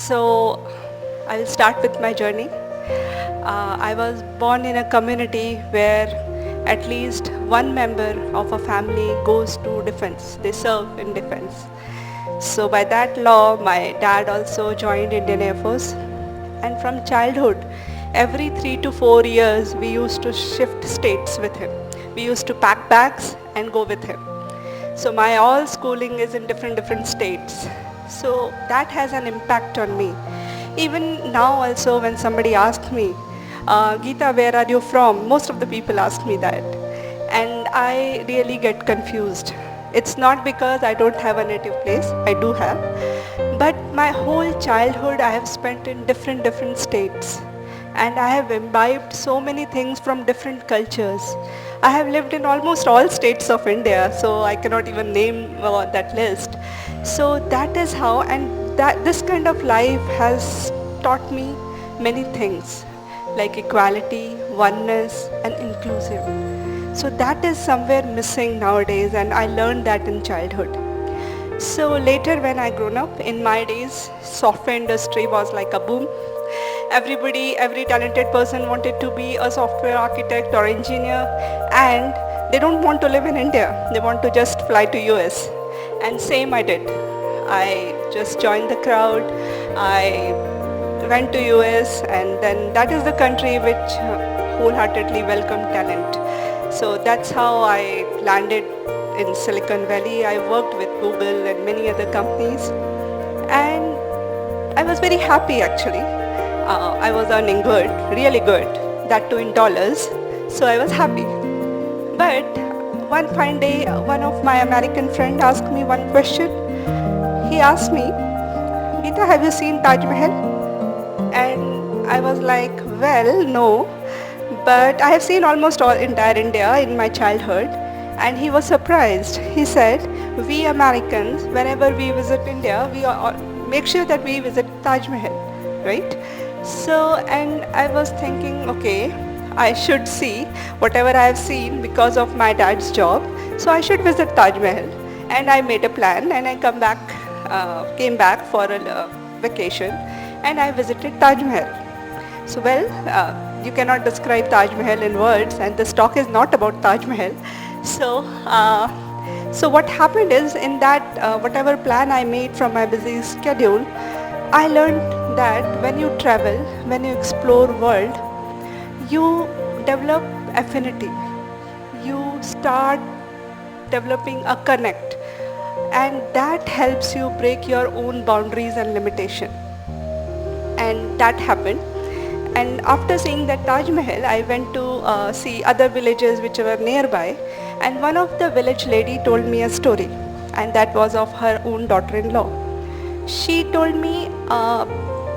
So I will start with my journey. I was born in a community where at least one member of a family goes to defense. They serve in defense. So by that law, my dad also joined Indian Air Force. And from childhood, every 3 to 4 years, we used to shift states with him. We used to pack bags and go with him. So my all schooling is in different states. So that has an impact on me. Even now also when somebody asks me, Geeta, where are you from? Most of the people ask me that. And I really get confused. It's not because I don't have a native place, I do have. But my whole childhood I have spent in different states. And I have imbibed so many things from different cultures. I have lived in almost all states of India, so I cannot even name that list. So that is how, and this kind of life has taught me many things like equality, oneness and inclusive. So that is somewhere missing nowadays, and I learned that in childhood. So later when I grown up, in my days, software industry was like a boom. Every talented person wanted to be a software architect or engineer, and they don't want to live in India. They want to just fly to US. And same I did. I just joined the crowd. I went to US, and then that is the country which wholeheartedly welcomed talent. So that's how I landed in Silicon Valley. I worked with Google and many other companies, and I was very happy actually. I was earning good, really good, that too in dollars, so I was happy. But one fine day, one of my American friends asked me one question. He asked me, Geeta, have you seen Taj Mahal? And I was like, well, no, but I have seen almost all entire India in my childhood. And he was surprised. He said, we Americans, whenever we visit India, we make sure that we visit Taj Mahal, right? So, and I was thinking, okay, I should see whatever I have seen because of my dad's job. So I should visit Taj Mahal. And I made a plan, and I came back for a vacation, and I visited Taj Mahal. So well, you cannot describe Taj Mahal in words, and this talk is not about Taj Mahal. So what happened is, in that whatever plan I made from my busy schedule, I learned that when you travel, when you explore world, you develop affinity. You start developing a connect, and that helps you break your own boundaries and limitation. And that happened. And after seeing that Taj Mahal, I went to see other villages which were nearby, and one of the village lady told me a story, and that was of her own daughter-in-law. She told me,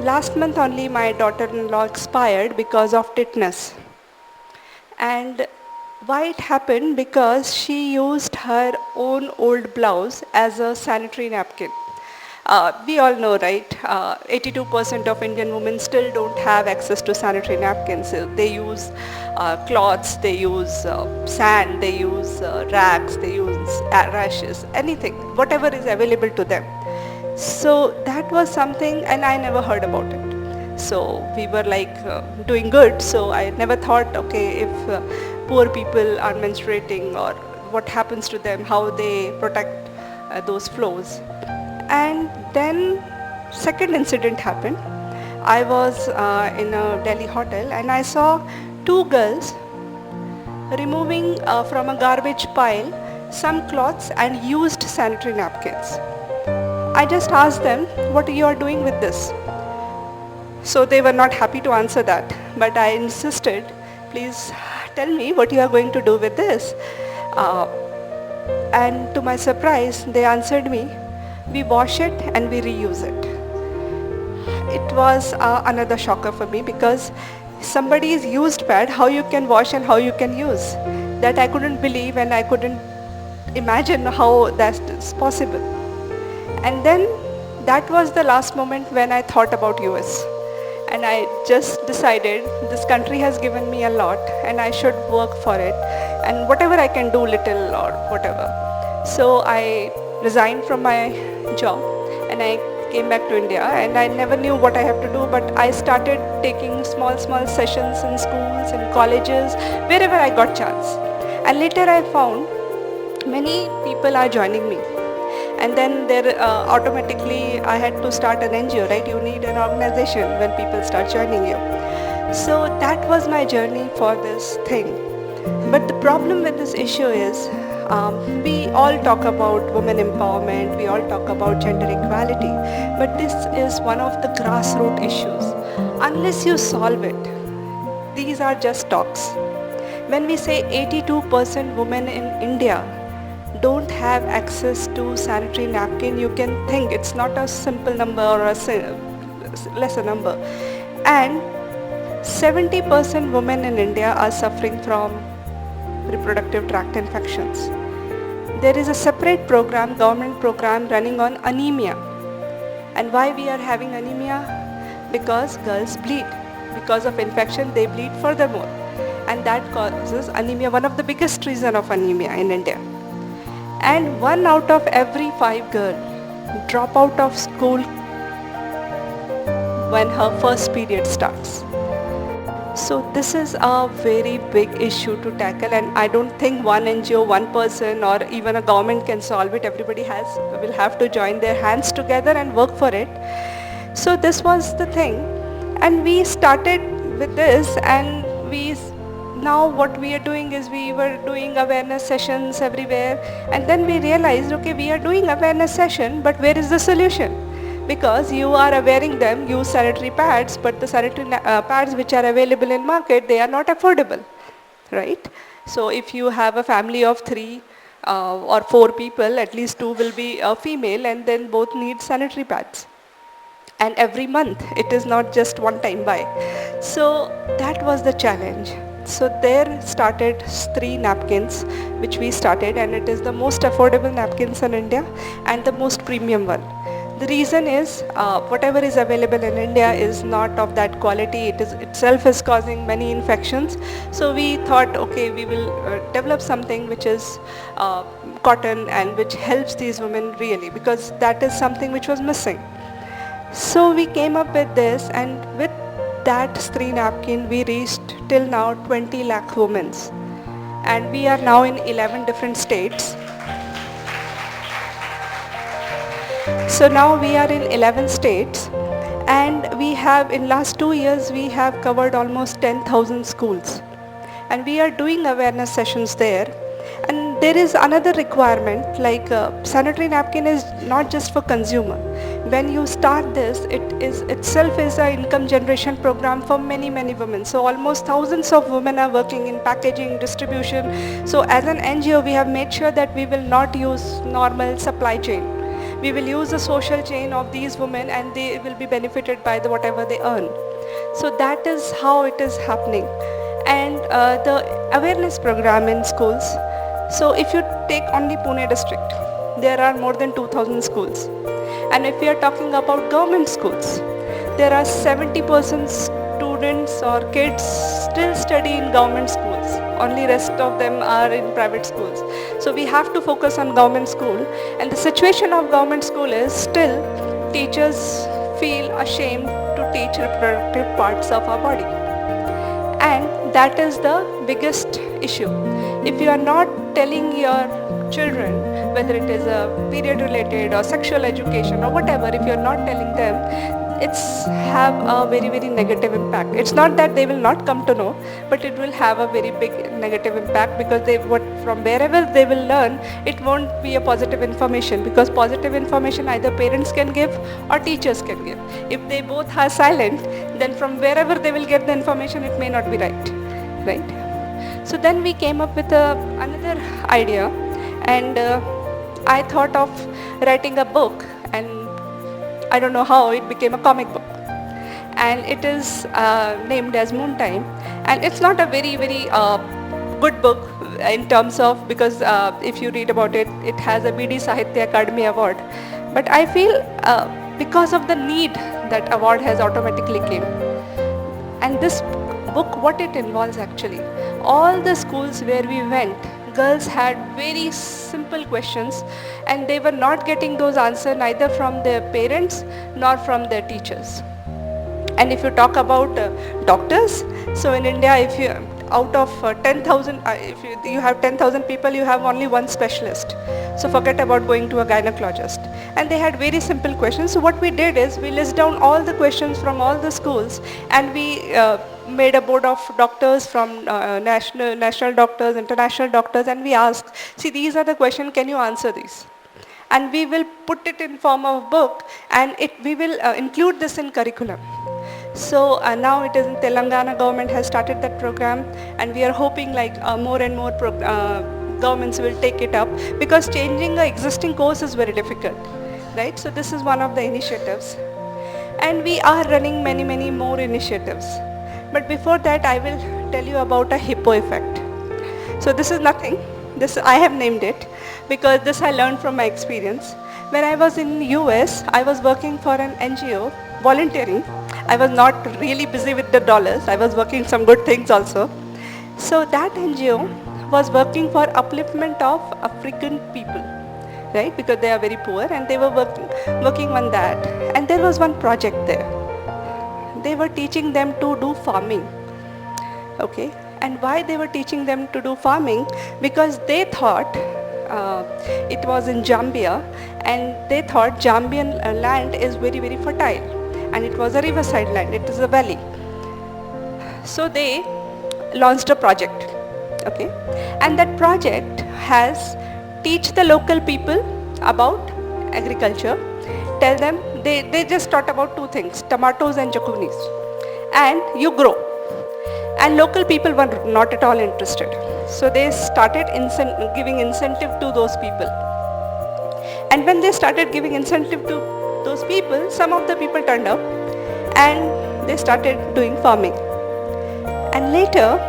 last month only my daughter-in-law expired because of tetanus. And why it happened? Because she used her own old blouse as a sanitary napkin. We all know, right? 82% of Indian women still don't have access to sanitary napkins. They use cloths, they use sand, they use rags, they use rashes, anything, whatever is available to them. So that was something, and I never heard about it. So we were like doing good. So I never thought, okay, if poor people are menstruating, or what happens to them, how they protect those flows. And then second incident happened. I was in a Delhi hotel, and I saw two girls removing from a garbage pile some cloths and used sanitary napkins. I just asked them, what you are doing with this? So they were not happy to answer that, but I insisted, please tell me what you are going to do with this. And to my surprise, they answered me, we wash it and we reuse it. It was another shocker for me, because somebody's used pad, how you can wash and how you can use. That I couldn't believe, and I couldn't imagine how that is possible. And then that was the last moment when I thought about US. And I just decided this country has given me a lot, and I should work for it, and whatever I can do, little or whatever. So I resigned from my job, and I came back to India, and I never knew what I have to do, but I started taking small sessions in schools, in colleges, wherever I got chance. And later I found many people are joining me. And then there automatically I had to start an NGO, right? You need an organization when people start joining you. So that was my journey for this thing. But the problem with this issue is we all talk about women empowerment, we all talk about gender equality, but this is one of the grassroots issues. Unless you solve it, these are just talks. When we say 82% women in India don't have access to sanitary napkin, you can think it's not a simple number or a lesser number. And 70% women in India are suffering from reproductive tract infections. There is a separate program, government program running on anemia. And why we are having anemia? Because girls bleed. Because of infection, they bleed furthermore. And that causes anemia, one of the biggest reason of anemia in India. And 1 out of every 5 girls drop out of school when her first period starts. So this is a very big issue to tackle, and I don't think one NGO, one person or even a government can solve it. Everybody will have to join their hands together and work for it. So this was the thing, and we started with this, and now what we are doing is we were doing awareness sessions everywhere, and then we realized, okay, we are doing awareness session, but where is the solution? Because you are wearing them, use sanitary pads, but the sanitary pads which are available in market, they are not affordable, right? So if you have a family of 3 or 4 people, at least 2 will be a female, and then both need sanitary pads. And every month, it is not just one time buy. So that was the challenge. So there started Stri napkins, which we started, and it is the most affordable napkins in India and the most premium one. The reason is whatever is available in India is not of that quality. It is itself is causing many infections. So we thought, okay, we will develop something which is cotton and which helps these women really, because that is something which was missing. So we came up with this, and with that Stri napkin we reached till now 20 lakh women, and we are now in 11 different states. So now we are in 11 states, and we have, in last 2 years, we have covered almost 10,000 schools, and we are doing awareness sessions there. And there is another requirement, like sanitary napkin is not just for consumer. When you start this, it is itself is an income generation program for many women. So almost thousands of women are working in packaging, distribution. So as an NGO, we have made sure that we will not use normal supply chain. We will use the social chain of these women, and they will be benefited by whatever they earn. So that is how it is happening. And the awareness program in schools. So if you take only Pune district, there are more than 2,000 schools. And if we are talking about government schools, there are 70% students or kids still study in government schools. Only rest of them are in private schools. So we have to focus on government school. And the situation of government school is still teachers feel ashamed to teach reproductive parts of our body. And that is the biggest issue. If you are not telling your children, whether it is a period related or sexual education or whatever, if you are not telling them, it's have a very negative impact. It's not that they will not come to know, but it will have a very big negative impact, because from wherever they will learn, it won't be a positive information, because positive information either parents can give or teachers can give. If they both are silent, then from wherever they will get the information, it may not be right? So then we came up with another idea, and I thought of writing a book, and I don't know how it became a comic book, and it is named as Moontime. And it's not a very good book in terms of, because if you read about it, it has a BD Sahitya Akademy award, but I feel because of the need, that award has automatically came. And this book, what it involves actually, all the schools where we went, girls had very simple questions and they were not getting those answers neither from their parents nor from their teachers. And if you talk about doctors, so in India, if you out of 10,000, if you have 10,000 people, you have only one specialist. So forget about going to a gynecologist. And they had very simple questions. So what we did is we list down all the questions from all the schools, and we made a board of doctors from national doctors, international doctors, and we asked, see, these are the questions, can you answer these? And we will put it in form of book, and we will include this in curriculum. So now it is in Telangana government has started that program, and we are hoping like more and more governments will take it up, because changing the existing course is very difficult, right? So this is one of the initiatives, and we are running many more initiatives. But before that, I will tell you about a hippo effect. So this is nothing. This I have named it because this I learned from my experience. When I was in US, I was working for an NGO, volunteering. I was not really busy with the dollars. I was working some good things also. So that NGO was working for upliftment of African people, right? Because they are very poor, and they were working on that. And there was one project there. They were teaching them to do farming, okay? And why they were teaching them to do farming? Because they thought it was in Zambia, and they thought Zambian land is very fertile, and it was a riverside land, it is a valley. So they launched a project, okay? And that project has teach the local people about agriculture, tell them, they just taught about two things, tomatoes and zucchinis, and you grow. And local people were not at all interested. So they started giving incentive to those people. And when they started giving incentive to those people, some of the people turned up and they started doing farming. And later,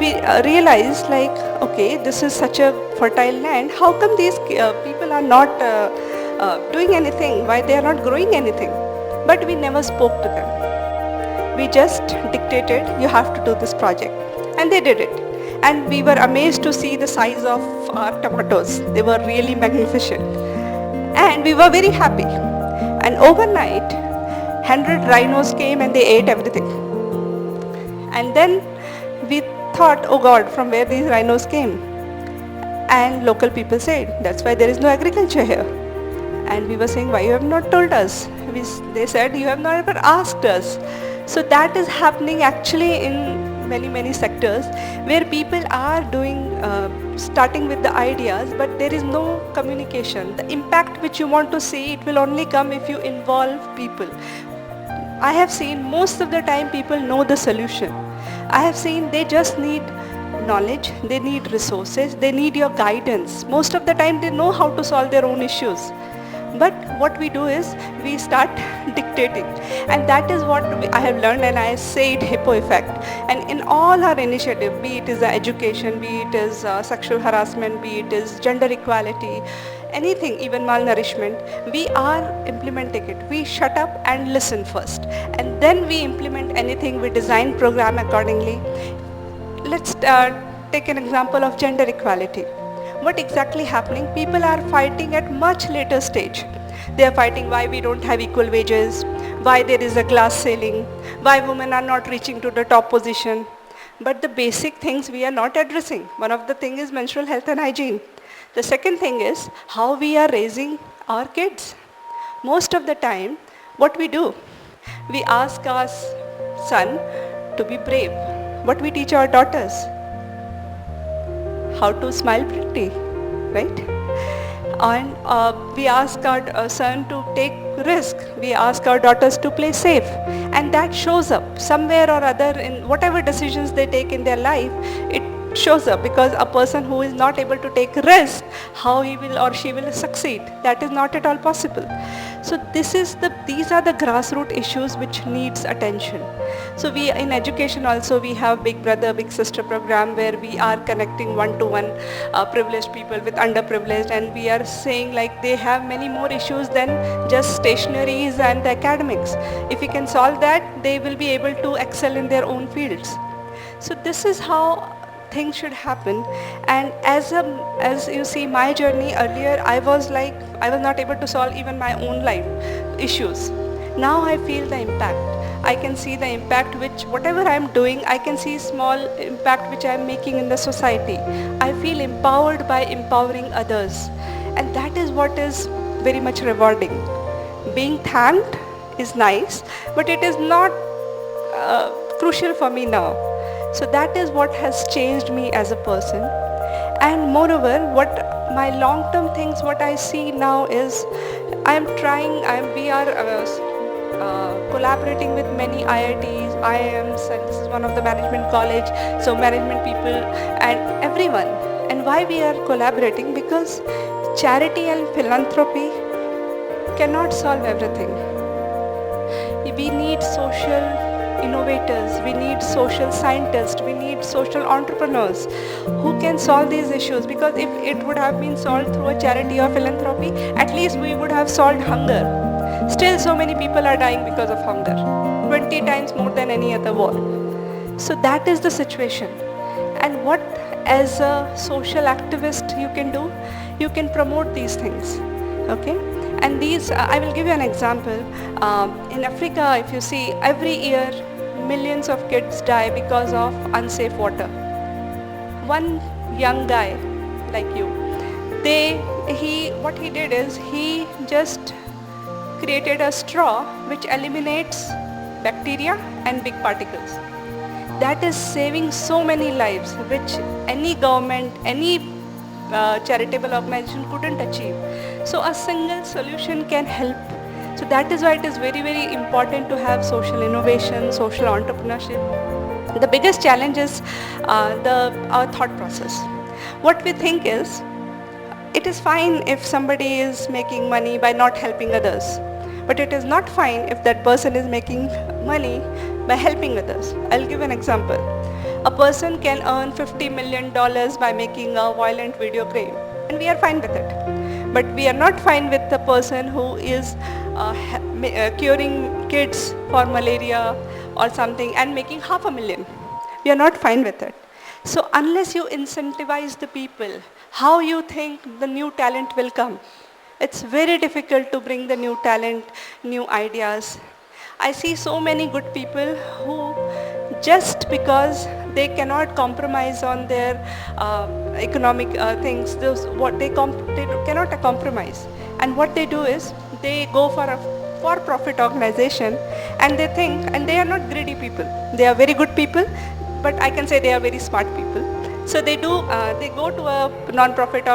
we realized like, okay, this is such a fertile land. How come these people are not doing anything? Why they are not growing anything? But we never spoke to them. We just dictated, you have to do this project. And they did it. And we were amazed to see the size of our tomatoes. They were really magnificent. And we were very happy. And overnight, 100 rhinos came and they ate everything. And then we thought, oh God, from where these rhinos came? And local people said, that's why there is no agriculture here. And we were saying, why you have not told us? They said, you have not ever asked us. So that is happening actually in many sectors where people are doing, starting with the ideas, but there is no communication. The impact which you want to see, it will only come if you involve people. I have seen most of the time people know the solution. I have seen they just need knowledge, they need resources, they need your guidance. Most of the time they know how to solve their own issues. But what we do is we start dictating, and that is what I have learned, and I say it hippo effect. And in all our initiative, be it is education, be it is sexual harassment, be it is gender equality, anything, even malnourishment, we are implementing it. We shut up and listen first, and then we implement anything, we design program accordingly. Let's take an example of gender equality. What exactly happening? People are fighting at much later stage. They are fighting why we don't have equal wages, why there is a glass ceiling, why women are not reaching to the top position. But the basic things we are not addressing. One of the things is menstrual health and hygiene. The second thing is how we are raising our kids. Most of the time, what we do, we ask our son to be brave. What we teach our daughters? How to smile pretty, right? And we ask our son to take risk. We ask our daughters to play safe. And that shows up somewhere or other in whatever decisions they take in their life. It shows up, because a person who is not able to take risk, how he will or she will succeed, that is not at all possible. So these are the grassroots issues which needs attention. So we in education also, we have Big Brother Big Sister program where we are connecting one-to-one privileged people with underprivileged, and we are saying like they have many more issues than just stationaries and the academics. If we can solve that, they will be able to excel in their own fields. So this is how things should happen. And as you see my journey earlier, I was not able to solve even my own life issues. Now I feel the impact. I can see the impact which whatever I am doing, I can see small impact which I am making in the society. I feel empowered by empowering others, and that is what is very much rewarding. Being thanked is nice, but it is not crucial for me now. So that is what has changed me as a person. And moreover, what my long-term things, what I see now is we are collaborating with many IITs, IIMs, and this is one of the management college, so management people and everyone. And why we are collaborating? Because charity and philanthropy cannot solve everything. We need social innovators, we need social scientists, we need social entrepreneurs who can solve these issues, because if it would have been solved through a charity or philanthropy, at least we would have solved hunger. Still so many people are dying because of hunger, 20 times more than any other war. So that is the situation. And what as a social activist you can do, you can promote these things, okay? And these, I will give you an example. In Africa, if you see, every year millions of kids die because of unsafe water. One young guy like you, what he did is he just created a straw which eliminates bacteria and big particles. That is saving so many lives which any government, any charitable organization couldn't achieve. So a single solution can help. So that is why it is very, very important to have social innovation, social entrepreneurship. The biggest challenge is our thought process. What we think is, it is fine if somebody is making money by not helping others, but it is not fine if that person is making money by helping others. I'll give an example. A person can earn $50 million by making a violent video game, and we are fine with it. But we are not fine with the person who is curing kids for malaria or something and making $500,000. We are not fine with it. So unless you incentivize the people, how you think the new talent will come? It's very difficult to bring the new talent, new ideas. I see so many good people who, just because they cannot compromise on their economic things, they cannot compromise. And what they do is, they go for a for-profit organization, and they think, and they are not greedy people. They are very good people, but I can say they are very smart people. So they go to a non-profit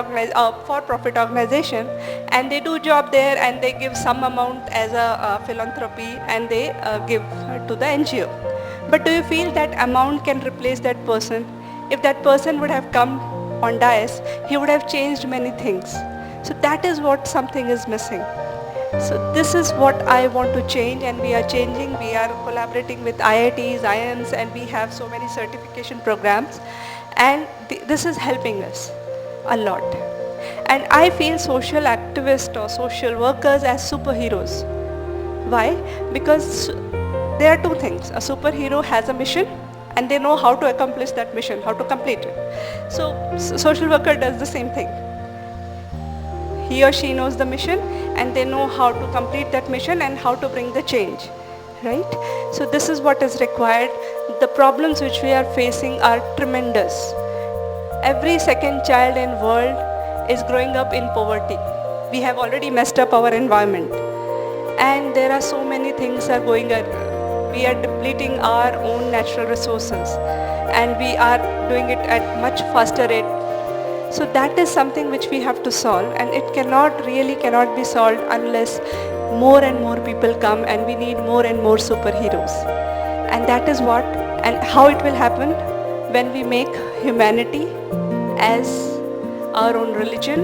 for-profit organization, and they do job there, and they give some amount as a philanthropy, and they give to the NGO. But do you feel that amount can replace that person? If that person would have come on dais, he would have changed many things. So that is what something is missing. So this is what I want to change, and we are changing. We are collaborating with IITs, IIMs, and we have so many certification programs. And this is helping us a lot. And I feel social activists or social workers as superheroes. Why? Because there are two things. A superhero has a mission, and they know how to accomplish that mission, how to complete it. So social worker does the same thing. He or she knows the mission, and they know how to complete that mission and how to bring the change, right? So this is what is required. The problems which we are facing are tremendous. Every second child in world is growing up in poverty. We have already messed up our environment, and there are so many things are going on. We are depleting our own natural resources, and we are doing it at much faster rate. So that is something which we have to solve, and it cannot be solved unless more and more people come, and we need more and more superheroes. And that is what, and how it will happen, when we make humanity as our own religion.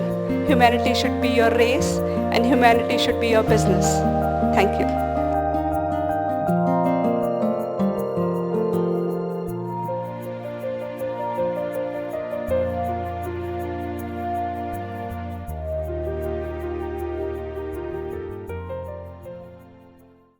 Humanity should be your race, and humanity should be your business. Thank you.